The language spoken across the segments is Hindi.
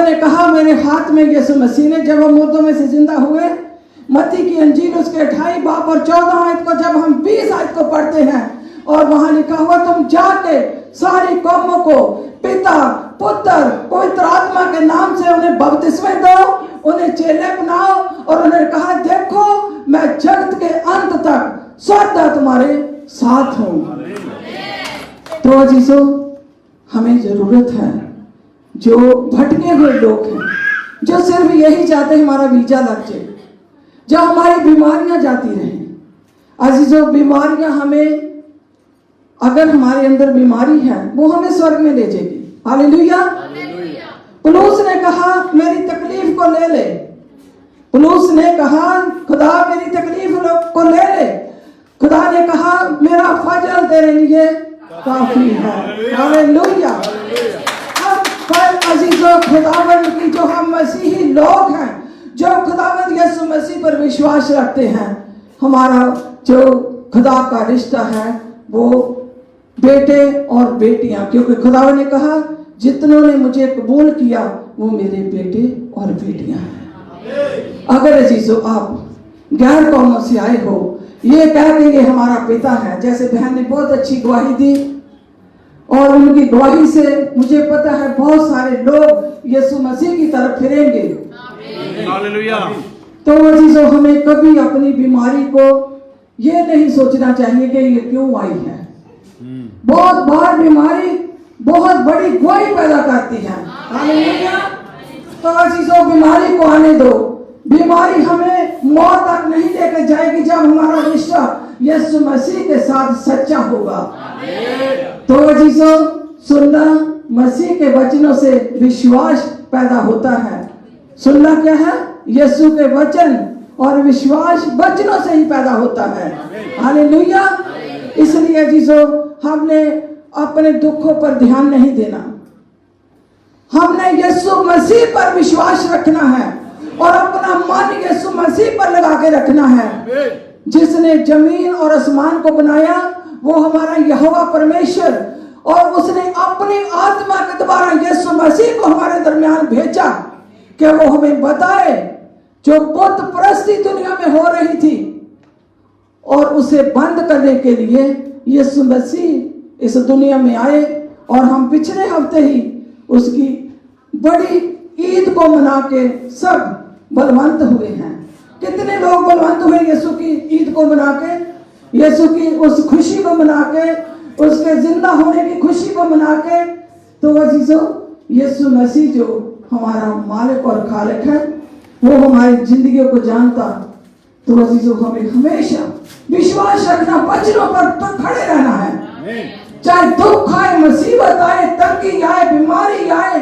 ने कहा मेरे हाथ में यीशु मसीह ने जब हम मुर्दों में से जिंदा हुए, मत्ती की अंजील उसके 28 बाब और 14 आयत को जब हम 20 आयत को पढ़ते हैं और वहां लिखा हुआ तुम जाके सारी कौमों को पिता पुत्र पवित्र आत्मा के नाम से उन्हें बपतिस्मे दो, उन्हें चेले बनाओ और उन्हें कहा देखो मैं जगत के अंत तक सदा तुम्हारे साथ हूं। तो अजीजों, हमें जरूरत है, जो भटके हुए लोग हैं, जो सिर्फ यही चाहते हैं हमारा वीजा लग जाए, जो हमारी बीमारियां जाती रहें। अजीजों, बीमारियां हमें, अगर हमारे अंदर बीमारी है वो हमें स्वर्ग में ले जाएगी। हालेलुया। पौलुस ने कहा मेरी तकलीफ को ले ले। पौलुस ने कहा खुदा मेरी तकलीफ को ले ले। खुदा ने कहा मेरा फजल तेरे लिए काफी है। हालेलुया। अब पर अजीजों, खुदावंद की जो हम मसीही लोग हैं, जो खुदावंद यीशु मसीह पर विश्वास रखते हैं, हमारा जो खुदा का रिश्ता है वो बेटे और बेटियां, क्योंकि खुदावंद ने कहा जितनों ने मुझे कबूल किया वो मेरे बेटे और बेटियां हैं। अगर अजीजों आप गैर कौमों से आए हो, ये कह के ये हमारा पिता है, जैसे बहन ने बहुत अच्छी गवाही दी और उनकी गवाही से मुझे पता है बहुत सारे लोग यीशु मसीह की तरफ फिरेंगे। हालेलुया। तो अजीजों, हमें कभी अपनी बीमारी को ये नहीं सोचना चाहिए कि ये क्यों आई है। बहुत बार बीमारी बहुत बड़ी गवाही पैदा करती है। हालेलुया। तो अजीजों, बीमारी को आने दो। बीमारी हमें मौत तक नहीं लेकर जाएगी जब हमारा रिश्ता यीशु मसीह के साथ सच्चा होगा। तो अजीजों, सुनना मसीह के वचनों से विश्वास पैदा होता है। सुनना क्या है? यीशु के वचन, और विश्वास वचनों से ही पैदा होता है। हालेलुया। इसलिए अजीजों, हमने अपने दुखों पर ध्यान नहीं देना, हमने यीशु मसीह पर विश्वास रखना है और अपना मन यीशु मसीह पर लगा के रखना है। जिसने जमीन और आसमान को बनाया वो हमारा यहोवा परमेश्वर, और उसने अपनी आत्मा के द्वारा यीशु मसीह को हमारे दरमियान भेजा कि वो हमें बताए जो बुत परस्ती दुनिया में हो रही थी, और उसे बंद करने के लिए यीशु मसीह इस दुनिया में आए। और हम पिछले हफ्ते ही उसकी बड़ी ईद को मना के सब बलवंत हुए हैं। कितने लोग बलवंत हुए यीशु की ईद को मना के, यीशु की उस खुशी को मना के, उसके जिंदा होने की खुशी को मना के। तो अजीजों, यीशु मसीह जो हमारा मालिक और खालिक है, वो हमारी जिंदगियों को जानता। तो अजीजों, हमें हमेशा विश्वास रखना, वचनों पर खड़े रहना है। चाहे दुख आए, मुसीबत आए, तंगी आए, बीमारी आए,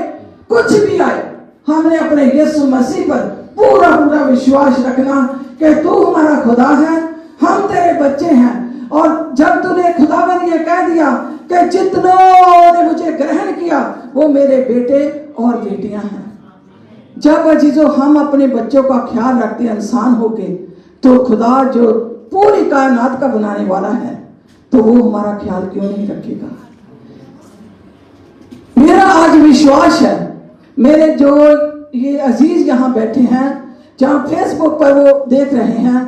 कुछ भी आए, हमने अपने यीशु मसीह पर पूरा पूरा विश्वास रखना कि तू हमारा खुदा है, हम तेरे बच्चे हैं। और जब तूने खुदावन ये कह दिया कि जितनों ने मुझे ग्रहण किया वो मेरे बेटे और बेटियां हैं। जब अजीजों हम अपने बच्चों का ख्याल रखते हैं इंसान होके, तो खुदा जो पूरी कायनात का बनाने वाला है, तो वो हमारा ख्याल क्यों नहीं रखेगा। मेरा आज विश्वास है, मेरे जो ये अजीज यहाँ बैठे हैं, जहाँ फेसबुक पर वो देख रहे हैं,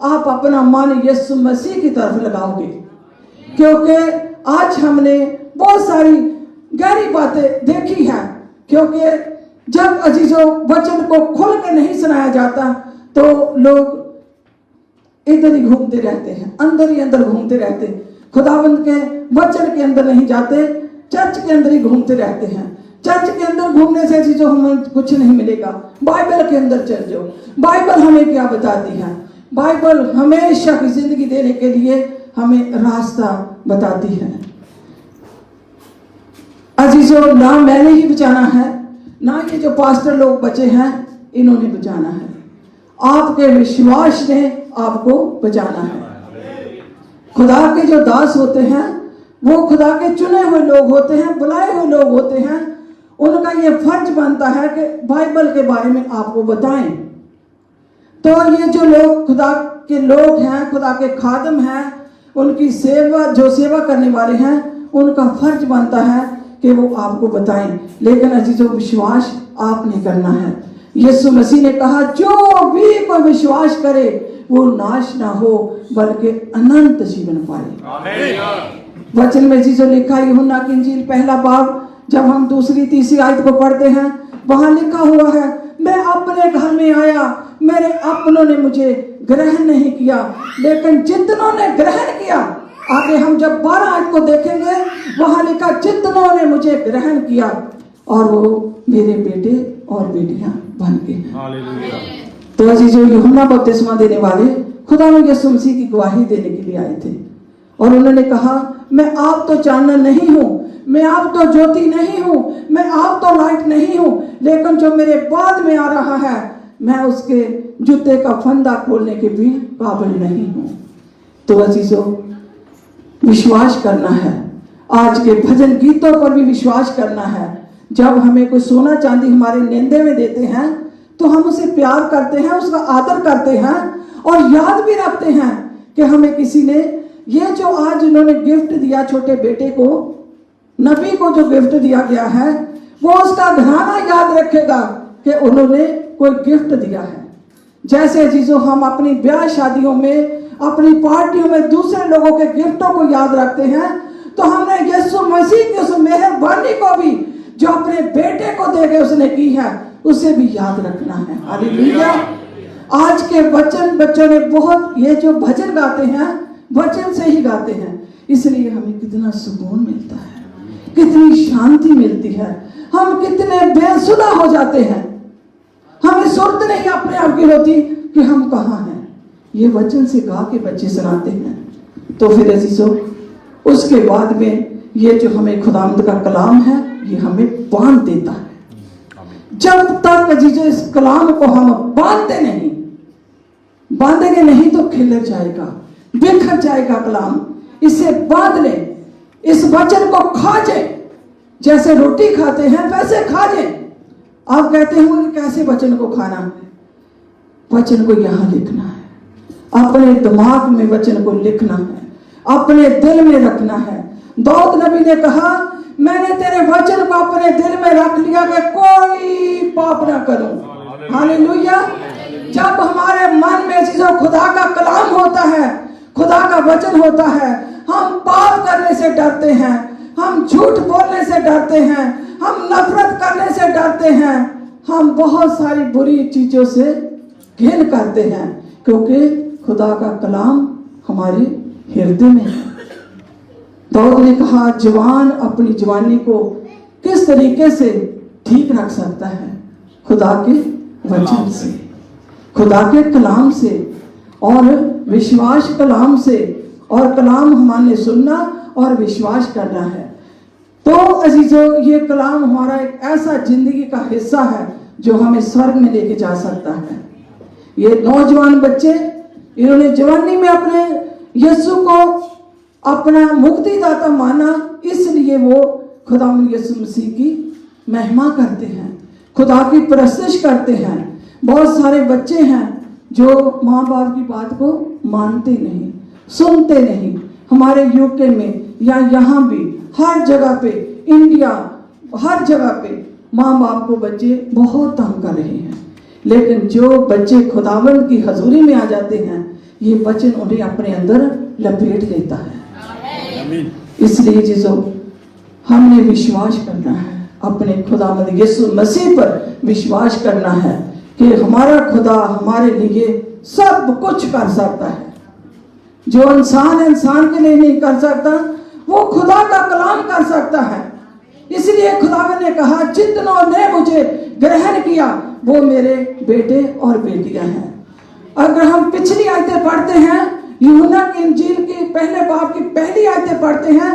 आप अपना मन यीशु मसीह की तरफ लगाओगे, क्योंकि आज हमने बहुत सारी गहरी बातें देखी हैं। क्योंकि जब अजीजों वचन को खुल कर नहीं सुनाया जाता तो लोग इधर ही घूमते रहते हैं, अंदर ही अंदर घूमते रहते हैं, खुदावंद के वचन के अंदर नहीं जाते, चर्च के अंदर ही घूमते रहते हैं। चर्च के अंदर घूमने से चीजों हमें कुछ नहीं मिलेगा। बाइबल के अंदर चल जाओ, बाइबल हमें क्या बताती है। बाइबल हमेशा की जिंदगी देने के लिए हमें रास्ता बताती है। अजीजों, ना मैंने ही बचाना है, ना ये जो पास्टर लोग बचे हैं इन्होंने बचाना है, आपके विश्वास ने आपको बचाना है। खुदा के जो दास होते हैं वो खुदा के चुने हुए लोग होते हैं, बुलाए हुए लोग होते हैं। उनका ये फर्ज बनता है कि बाइबल के बारे में आपको बताएं। तो ये जो लोग खुदा के लोग हैं, खुदा के खादम हैं, उनकी सेवा, जो सेवा करने वाले हैं, उनका फर्ज बनता है कि वो आपको बताएं, लेकिन अजीजों विश्वास आपने करना है। यीशु मसीह ने कहा जो भी कोई विश्वास करे वो नाश ना हो बल्कि अनंत जीवन पाए। वचन में अजीजों लिखा है, यूहन्ना की इंजील पहला बाब जब हम दूसरी तीसरी आयत को पढ़ते हैं, वहां लिखा हुआ है, मैं अपने घर में आया, मेरे अपनों ने मुझे ग्रहण नहीं किया, लेकिन जितनों ने ग्रहण किया। आगे हम जब 12 आयत को देखेंगे, वहां लिखा जितनों ने मुझे ग्रहण किया और वो मेरे बेटे और बेटियां बन गए। तो अजीजों यूहन्ना बपतिस्मा देने वाले खुदा यीशु मसीह की गवाही देने के लिए आए थे और उन्होंने कहा, मैं आप तो चानन नहीं हूं, मैं आप तो ज्योति नहीं हूं, मैं आप तो लाइट नहीं हूं, लेकिन जो मेरे बाद में आ रहा है मैं उसके जूते का फंदा खोलने के भी काबिल नहीं हूं। तो अजीजों विश्वास करना है, आज के भजन गीतों पर भी विश्वास करना है। जब हमें कोई सोना चांदी हमारे नेंदे में देते हैं तो हम उसे प्यार करते हैं, उसका आदर करते हैं और याद भी रखते हैं कि हमें किसी ने ये जो आज उन्होंने गिफ्ट दिया छोटे बेटे को, नबी को जो गिफ्ट दिया गया है, वो उसका घराना याद रखेगा कि उन्होंने कोई गिफ्ट दिया है। जैसे अजीजों हम अपनी ब्याह शादियों में, अपनी पार्टियों में दूसरे लोगों के गिफ्टों को याद रखते हैं, तो हमने यीशु मसीह की उस मेहरबानी को भी जो अपने बेटे को देके उसने की है उसे भी याद रखना है। हालेलुया। आज के बच्चों ने बहुत ये जो भजन गाते हैं वचन से ही गाते हैं, इसलिए हमें कितना सुकून मिलता है, कितनी शांति मिलती है, हम कितने बेसुदा हो जाते हैं, हमें सुर्त नहीं अपने आप की होती कि हम कहाँ हैं। ये वचन से गा के बच्चे सुनाते हैं। तो फिर अजीजों उसके बाद में ये जो हमें खुदावंद का कलाम है ये हमें बांध देता है। जब तक अजीजों इस कलाम को हम बांधेंगे नहीं तो खिलर जाएगा, बिखर जाएगा कलाम। इसे बांध ले, इस वचन को खा जाए, जैसे रोटी खाते हैं वैसे खा जाए। आप कहते हो कि कैसे वचन को खाना है? वचन को यहां लिखना है, अपने दिमाग में वचन को लिखना है, अपने दिल में रखना है। दाऊद नबी ने कहा, मैंने तेरे वचन को अपने दिल में रख लिया कि कोई पाप ना करूं। हालेलुया। जब हमारे मन में चीजों खुदा का कलाम होता है, खुदा का वचन होता है, हम पाप करने से डरते हैं, हम झूठ बोलने से डरते हैं, हम नफरत करने से डरते हैं, हम बहुत सारी बुरी चीजों से घिन करते हैं, क्योंकि खुदा का कलाम हमारे हृदय में है। दाऊद ने कहा, जवान अपनी जवानी को किस तरीके से ठीक रख सकता है? खुदा के वचन से, खुदा के कलाम से और विश्वास कलाम से, और कलाम हमारे सुनना और विश्वास करना है। तो अजीजों ये कलाम हमारा एक ऐसा जिंदगी का हिस्सा है जो हमें स्वर्ग में लेके जा सकता है। ये नौजवान बच्चे, इन्होंने जवानी में अपने यीशु को अपना मुक्तिदाता माना, इसलिए वो खुदा यीशु मसीह की महिमा करते हैं, खुदा की परस्तिश करते हैं। बहुत सारे बच्चे हैं जो माँ बाप की बात को मानते नहीं, सुनते नहीं। हमारे यूके में या यहाँ भी हर जगह पे, इंडिया हर जगह पे माँ बाप को बच्चे बहुत तंग कर रहे हैं। लेकिन जो बच्चे खुदावंद की हजूरी में आ जाते हैं, ये वचन उन्हें अपने अंदर लपेट लेता है। इसलिए जिसो हमने विश्वास करना है, अपने खुदावंद यीशु मसीह पर विश्वास करना है कि हमारा खुदा हमारे लिए सब कुछ कर सकता है। जो इंसान के लिए नहीं कर सकता, वो खुदा का कलाम कर सकता है। इसलिए खुदावंद ने कहा, जितनों ने मुझे ग्रहण किया वो मेरे बेटे और बेटियां हैं। अगर हम पिछली आयतें पढ़ते हैं, यूहन्ना की इंजील की पहले बाब की पहली आयतें पढ़ते हैं,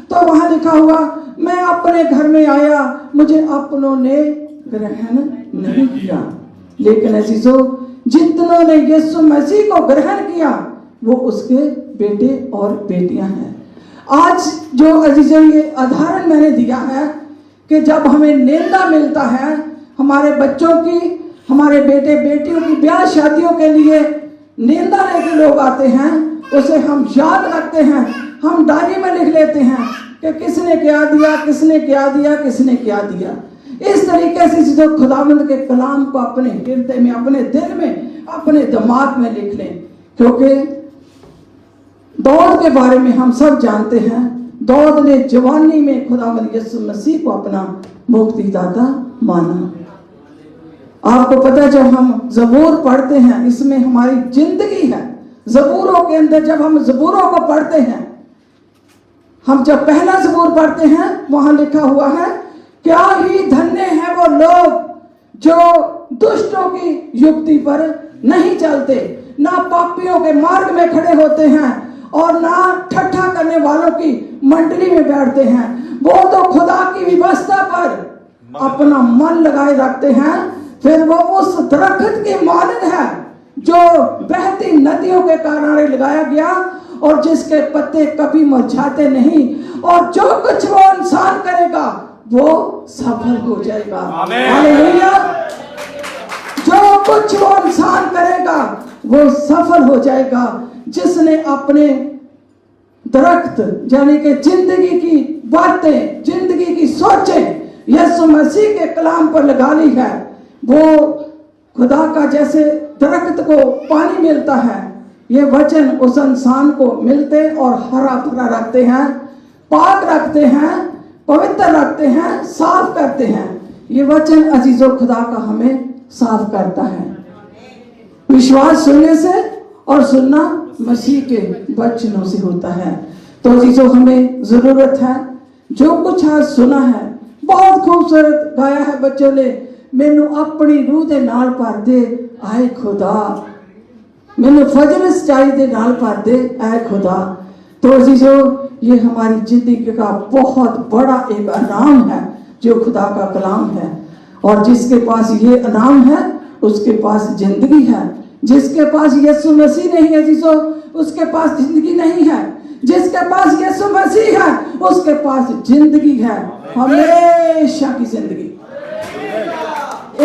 तो वहां लिखा हुआ, मैं अपने घर में आया, मुझे अपनों ने ग्रहण नहीं किया, लेकिन अजीजों जितनों ने यीशु मसीह को ग्रहण किया वो उसके बेटे और बेटियां हैं। आज जो अजीजों ये उदाहरण मैंने दिया है कि जब हमें निंदा मिलता है हमारे बच्चों की, हमारे बेटे बेटियों की ब्याह शादियों के लिए निंदा लेके लोग आते हैं, उसे हम याद रखते हैं, हम डायरी में लिख लेते हैं कि कि किसने क्या दिया, किसने क्या दिया, किसने क्या दिया। इस तरीके से जो खुदावंद के कलाम को अपने हृदय में, अपने दिल में, अपने दिमाग में लिख लें। क्योंकि दाऊद के बारे में हम सब जानते हैं, दाऊद ने जवानी में खुदावंद यीशु मसीह को अपना मुक्तिदाता माना। आपको पता है, जब हम ज़बूर पढ़ते हैं, इसमें हमारी जिंदगी है। ज़बूरों के अंदर जब हम ज़बूरों को पढ़ते हैं, हम जब पहला ज़बूर पढ़ते हैं, वहां लिखा हुआ है, क्या ही धन्य है वो लोग जो दुष्टों की युक्ति पर नहीं चलते, ना पापियों के मार्ग में खड़े होते हैं, और ना ठट्ठा करने वालों की मंडली में बैठते हैं। वो तो खुदा की व्यवस्था पर अपना मन लगाए रखते हैं। फिर वो उस दरख्त की मानद है जो बहती नदियों के किनारे लगाया गया, और जिसके पत्ते कभी मुरझाते नहीं, और जो कुछ वो इंसान करेगा वो सफल हो जाएगा। हालेलुया। जो कुछ वो इंसान करेगा वो सफल हो जाएगा। जिसने अपने दरख्त यानी कि जिंदगी की बातें, जिंदगी की सोचें यीशु मसीह के कलाम पर लगा ली है, वो खुदा का जैसे दरख्त को पानी मिलता है, ये वचन उस इंसान को मिलते और हरा भरा रखते हैं, पाक रखते हैं, पवित्र रखते हैं, साफ करते हैं। ये वचन अजीजों खुदा का हमें साफ करता है। विश्वास सुनने से और सुनना मसीह के वचनों से होता है। तो अजीजों हमें जरूरत है, जो कुछ आज सुना है, बहुत खूबसूरत गाया है बच्चों ने, मैनू अपनी रूह दे नाल भर दे आए खुदा, मैनू फजर सच्चाई दे नाल भर दे आए खुदा। तो अजीजों ये हमारी जिंदगी का बहुत बड़ा एक इनाम है जो खुदा का कलाम है, और जिसके पास ये इनाम है उसके पास जिंदगी है। जिसके पास यीशु मसीह नहीं है अजीजों, उसके पास जिंदगी नहीं है। जिसके पास यीशु मसीह है उसके पास जिंदगी है, हमेशा की जिंदगी,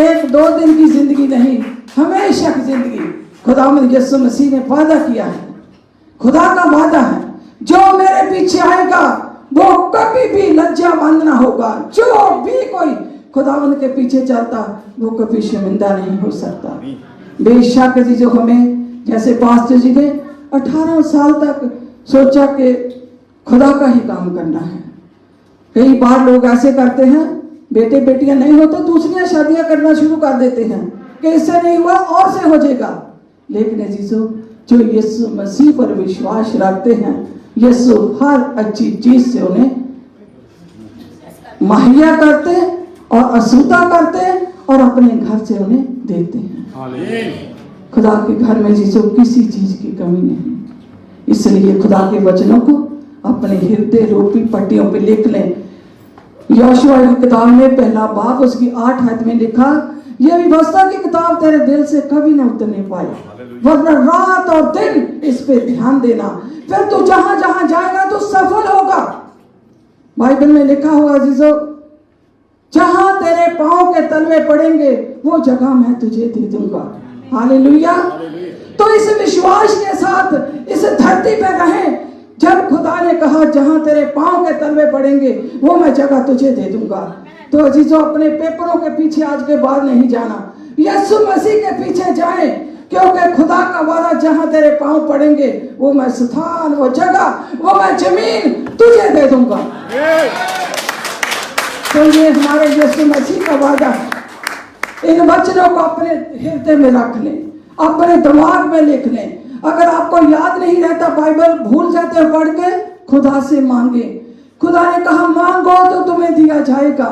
एक दो दिन की जिंदगी नहीं, हमेशा की जिंदगी। खुदावंद यीशु मसीह ने वादा किया है, खुदा का वादा है, जो मेरे पीछे आएगा वो कभी भी लज्जावंत ना होगा। जो भी कोई खुदावंद के पीछे चलता वो कभी शर्मिंदा नहीं हो सकता। बेशक जी, जो हमें जैसे पास्टर जी ने 18 साल तक सोचा कि खुदा का ही काम करना है। कई बार लोग ऐसे करते हैं, बेटे बेटियां नहीं होते दूसरियां शादियां करना शुरू कर देते हैं कि इससे नहीं हुआ और से हो जाएगा। लेकिन अजीजों, जो यीशु मसीह पर विश्वास रखते हैं, यीशु हर अच्छी चीज से उन्हें मुहैया करते और असूता करते और अपने घर से उन्हें देते हैं। खुदा के घर में जीजो किसी चीज की कमी नहीं। इसलिए खुदा के वचनों को अपने हृदय रूपी पट्टियों पे लिख लें। यहोशुआ की किताब में पहला बाब उसकी 8 आयत में लिखा, यह व्यवस्था की किताब तेरे दिल से कभी न उतरने पाए, वरना रात और दिन इस पे ध्यान देना, फिर तू जहां जहां जाएगा तो सफल होगा। बाइबल में लिखा हुआ जीजो, जहां तेरे पांव के तलवे पड़ेंगे वो जगह मैं तुझे दे दूंगा। हालेलुया। तो इस विश्वास के साथ इस धरती पे रहें। जब खुदा ने कहा जहां तेरे पांव के तलवे पड़ेंगे वो मैं जगह तुझे दे दूंगा। तो अजीजों, अपने पेपरों के पीछे आज के बाद नहीं जाना, यीशु मसीह के पीछे जाएं, क्योंकि खुदा का वादा जहां तेरे पांव पड़ेंगे वो मैं स्थान, वो जगह, वो मैं जमीन तुझे दे दूंगा। तो ये हमारे यीशु मसीह का वादा है। इन वचनों को अपने हृदय में रख लें, अपने दिमाग में लिख लें। अगर आपको याद नहीं रहता, बाइबल भूल जाते हो पढ़ के, खुदा से मांगे। खुदा ने कहा मांगो तो तुम्हें दिया जाएगा।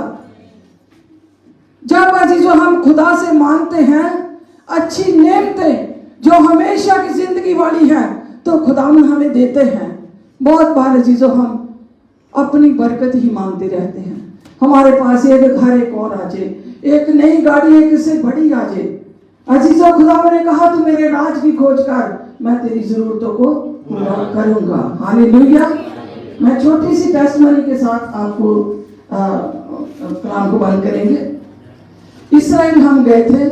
जब अजीजों हम खुदा से मांगते हैं अच्छी नेमतें जो हमेशा की जिंदगी वाली है, तो खुदा हमें देते हैं। बहुत बार अजीजों हम अपनी बरकत ही मांगते रहते हैं। हमारे पास एक घर एक और आ जाए, एक नई गाड़ी एक इससे बड़ी आ जाए। अजीजों, खुदा ने कहा तू मेरे राज की खोज कर, मैं तेरी जरूरतों को पूरा करूंगा। हालेलुया। मैं छोटी सी टेस्टमनी के साथ आपको कलाम को बंद करेंगे। इस्राएल हम गए थे।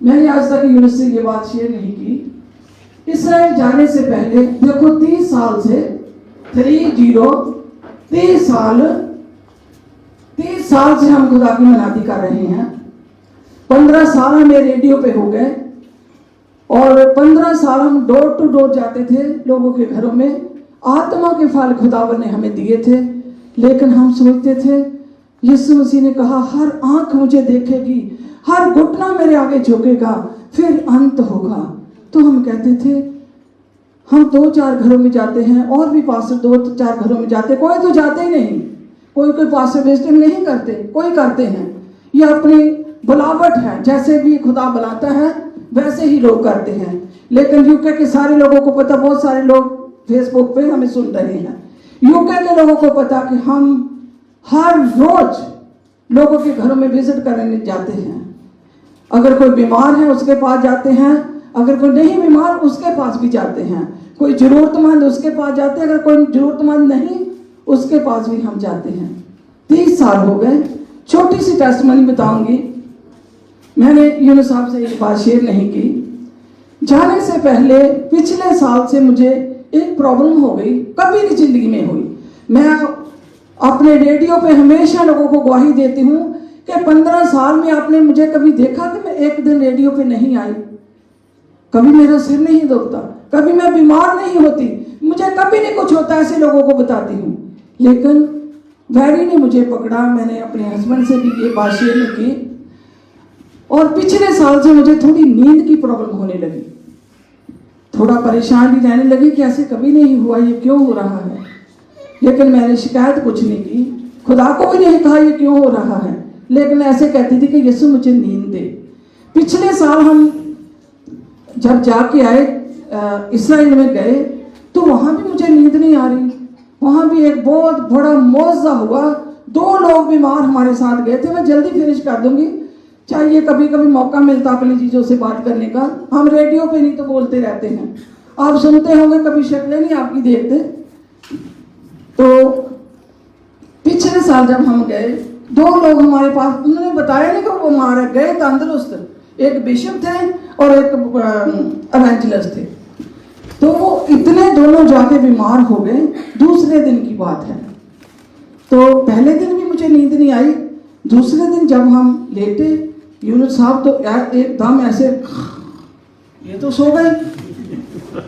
मैंने आज तक यूनिस से ये बात शेयर नहीं की। इस्राएल जाने से पहले देखो 30 साल से 30 30 साल से हम खुदा की मनादी कर रहे हैं। 15 साल हमें रेडियो पे हो गए और 15 साल हम डोर टू डोर जाते थे लोगों के घरों में। आत्मा के फल खुदावन ने हमें दिए थे, लेकिन हम सोचते थे यीशु मसीह ने कहा हर आंख मुझे देखेगी, हर घुटना मेरे आगे झुकेगा, फिर अंत होगा। तो हम कहते थे हम 2-4 घरों में जाते हैं, और भी पास्टर 2-4 घरों में जाते, कोई तो जाते ही नहीं, कोई पास्टर विजिटिंग नहीं करते, कोई करते हैं। ये अपनी बुलावट है, जैसे भी खुदा बुलाता है वैसे ही लोग करते हैं। लेकिन यूके के सारे लोगों को पता, बहुत सारे लोग फेसबुक पे हमें सुन रहे हैं, यूके के लोगों को पता कि हम हर रोज लोगों के घरों में विजिट करने जाते हैं। अगर कोई बीमार है उसके पास जाते हैं, अगर कोई नहीं बीमार उसके पास भी जाते हैं, कोई जरूरतमंद उसके पास जाते हैं, अगर कोई जरूरतमंद नहीं उसके पास भी हम जाते हैं। 30 साल हो गए। छोटी सी टेस्टमनी बताऊंगी। मैंने यूनुस साहब से एक बात शेयर नहीं की। जाने से पहले पिछले साल से मुझे एक प्रॉब्लम हो गई, कभी नहीं जिंदगी में हुई। मैं अपने रेडियो पे हमेशा लोगों को गवाही देती हूँ कि 15 साल में आपने मुझे कभी देखा कि मैं एक दिन रेडियो पे नहीं आई? कभी मेरा सिर नहीं दुखता, कभी मैं बीमार नहीं होती, मुझे कभी नहीं कुछ होता, ऐसे लोगों को बताती हूँ। लेकिन वैरी ने मुझे पकड़ा, मैंने अपने हस्बैंड से भी ये बात शेयर नहीं की। और पिछले साल से मुझे थोड़ी नींद की प्रॉब्लम होने लगी, थोड़ा परेशान भी रहने लगी कि ऐसे कभी नहीं हुआ, ये क्यों हो रहा है। लेकिन मैंने शिकायत कुछ नहीं की, खुदा को भी नहीं कहा ये क्यों हो रहा है, लेकिन ऐसे कहती थी कि यीशु मुझे नींद दे। पिछले साल हम जब जाके आए इस्राइल में गए तो वहां भी मुझे नींद नहीं आ रही। वहां भी एक बहुत बड़ा मौजा हुआ, 2 लोग बीमार हमारे साथ गए थे। मैं जल्दी फिनिश कर दूंगी, चाहिए कभी कभी मौका मिलता अपनी चीजों से बात करने का। हम रेडियो पे नहीं तो बोलते रहते हैं, आप सुनते होंगे, कभी शक्लें नहीं आपकी देखते। तो पिछले साल जब हम गए, 2 लोग हमारे पास, उन्होंने बताया नहीं कि वो हमारे गए तंदुरुस्त, एक बिशप थे और एक एवेंजलिस्ट थे। तो वो इतने दोनों जाके बीमार हो गए। दूसरे दिन की बात है। तो पहले दिन भी मुझे नींद नहीं आई, दूसरे दिन जब हम लेटे, यूनुस साहब तो एकदम ऐसे, ये तो सो गए।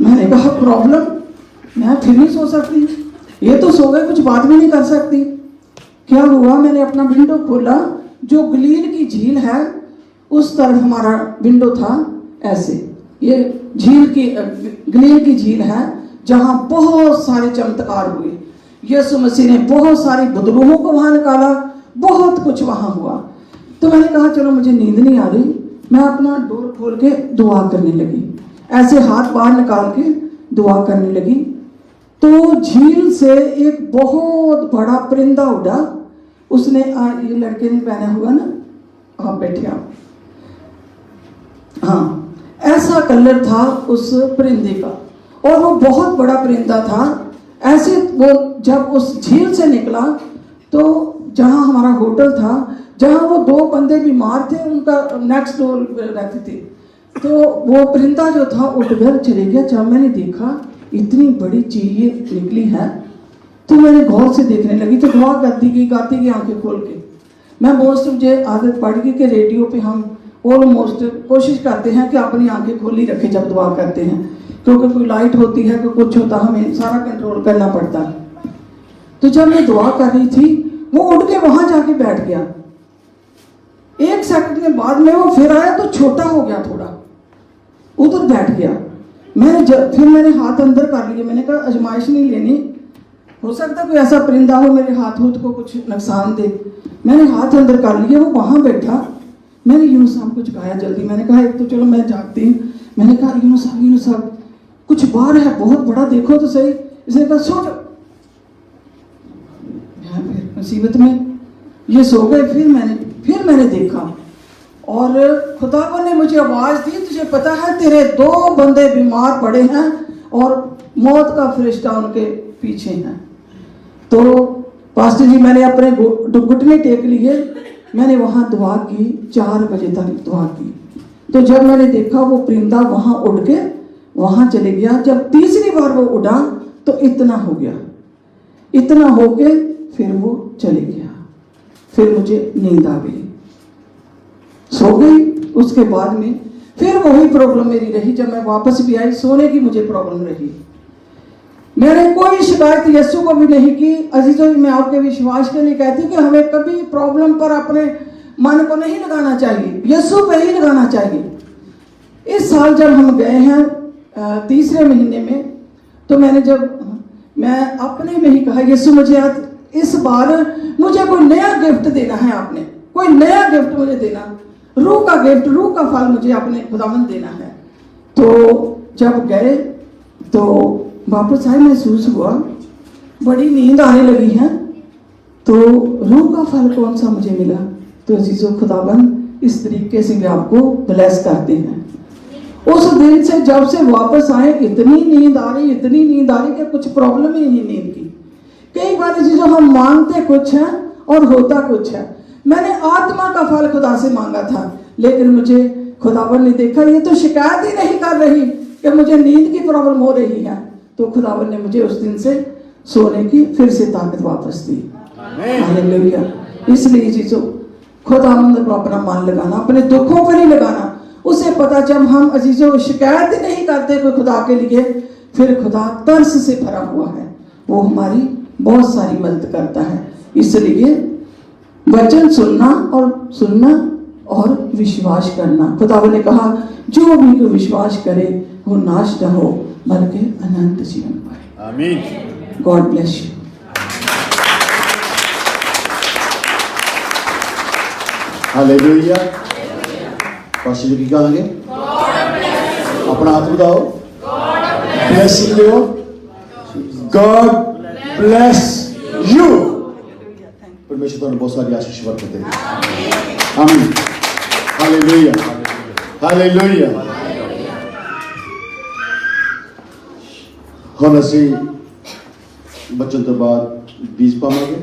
मैंने कहा प्रॉब्लम, मैं फिर नहीं सो सकती, ये तो सो गए, कुछ बात भी नहीं कर सकती। क्या हुआ, मैंने अपना विंडो खोला, जो गलील की झील है उस तरफ हमारा विंडो था। ऐसे ये झील की, गलील की झील है जहां बहुत सारे चमत्कार हुए। यीशु मसीह ने बहुत सारी बदबूओं को वहां निकाला, बहुत कुछ वहां हुआ। तो मैंने कहा चलो, मुझे नींद नहीं आ रही, मैं अपना डोर खोल के दुआ करने लगी, ऐसे हाथ बाहर निकाल के दुआ करने लगी। तो झील से एक बहुत बड़ा परिंदा उड़ा। उसने ये लड़के ने पहना हुआ ना, आप बैठे आप, हाँ, ऐसा कलर था उस परिंदे का, और वो बहुत बड़ा परिंदा था। ऐसे वो जब उस झील से निकला तो जहां हमारा होटल था, जहां वो 2 बंदे बीमार थे, उनका नेक्स्ट डोर रहते थे, तो वो परिंदा जो था उड़कर चले गया। जब मैंने देखा इतनी बड़ी चीज ये निकली है, तो मैंने गौर से देखने लगी। तो दुआ गाती गई आंखें खोल के। मैं मोस्ट, मुझे आदत पड़ गई कि रेडियो पे हम ऑलमोस्ट कोशिश करते हैं कि अपनी आंखें खोली रखें जब दुआ करते हैं, क्योंकि कोई लाइट होती है, कोई कुछ होता, हमें सारा कंट्रोल करना पड़ता है। तो जब मैं दुआ कर रही थी, वो उड़ के वहां जाके बैठ गया। 1 सेकंड के बाद में वो फिर आया तो छोटा हो गया, थोड़ा उधर बैठ गया। फिर मैंने हाथ अंदर कर लिए, मैंने कहा आजमाइश नहीं लेनी, हो सकता कोई ऐसा परिंदा हो मेरे हाथ को कुछ नुकसान दे। मैंने हाथ अंदर कर लिए, वो वहां बैठा। मैंने यूनुस साहब को जगाया जल्दी, मैंने कहा एक तो चलो मैं जागती हूँ, मैंने कहा यूनुस साहब कुछ बाहर है बहुत बड़ा, देखो तो सही। इसने कहा सो जाओ। फिर मुसीबत में ये सो गए। फिर मैंने देखा, और खुदा ने मुझे आवाज दी, तुझे पता है तेरे 2 बंदे बीमार पड़े हैं और मौत का फरिश्ता उनके पीछे है। तो पास्टर जी, मैंने अपने घुटने टेक लिए, मैंने वहां दुआ की, 4 बजे तक दुआ की। तो जब मैंने देखा वो परिंदा वहां उड़ के वहां चले गया। जब तीसरी बार वो उड़ा तो इतना हो गया। इतना हो के फिर वो चले गया। फिर मुझे नींद आ गई, सो गई। उसके बाद में फिर वही प्रॉब्लम मेरी रही। जब मैं वापस भी आई, सोने की मुझे प्रॉब्लम रही। मैंने कोई शिकायत यीशु को भी नहीं की। अजीजों, मैं आपके विश्वास के लिए कहती हूँ कि हमें कभी प्रॉब्लम पर अपने मन को नहीं लगाना चाहिए, यीशु पे ही लगाना चाहिए। इस साल जब हम गए हैं तीसरे महीने में, तो मैं अपने में ही कहा, यीशु मुझे आज इस बार मुझे कोई नया गिफ्ट देना है। आपने कोई नया गिफ्ट मुझे देना, रूह का गिफ्ट, रूह का फल मुझे अपने खुदावंद देना है। तो जब गए तो वापस आए, महसूस हुआ बड़ी नींद आने लगी है। तो रूह का फल कौन सा मुझे मिला? तो अजीजों, खुदावंद इस तरीके से भी आपको ब्लेस करते हैं। उस दिन से जब से वापस आए, इतनी नींद आ रही कि कुछ प्रॉब्लम ही नहीं नींद की। कई बार अजीजों, हम मांगते कुछ है और होता कुछ है। मैंने आत्मा का फल खुदा से मांगा था, लेकिन मुझे खुदावन ने देखा ये तो शिकायत ही नहीं कर रही कि मुझे नींद की प्रॉब्लम हो रही है। तो खुदावन ने मुझे उस दिन से सोने की फिर से ताकत वापस दी। हालेलुया। इसलिए चीजों, खुदावंद को अपना मन लगाना, अपने दुखों पर ही लगाना। उसे पता, जब हम अजीजों शिकायत ही नहीं करते कोई खुदा के लिए, फिर खुदा तरस से भरा हुआ है, वो हमारी बहुत सारी मदद करता है। इसलिए वचन सुनना और विश्वास करना। खुदावंद ने कहा, जो भी कोई विश्वास करे वो नाश न हो बल्कि अनंत जीवन पाए। आमीन। God bless you. Hallelujah. Pastor ji की कहेंगे? अपना हाथ बताओ, ब्लेसिंग लो। God bless you. परमेश्वर ਤੁਹਾਨੂੰ बहुत सारी आशीष बरकत दे। आमीन। Hallelujah, hallelujah. ਹੁਣ ਅਸੀਂ बचन तो बाद बीज पावांगे।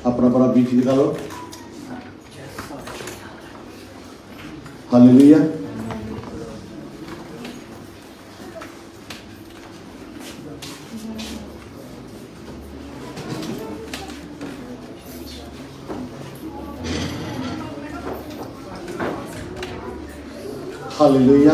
अपना बड़ा बीज निकालो। हालेलुया। हालेलुया।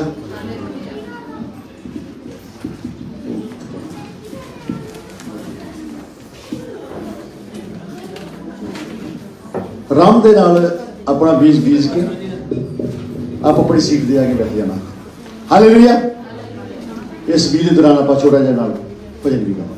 राम दे नाल अपना बीज के आप अपनी सीट दे आके बैठ जाना। हालेलुया। इस बीज के दौरान आप छोटा जिहा नाल भजन भी गाना।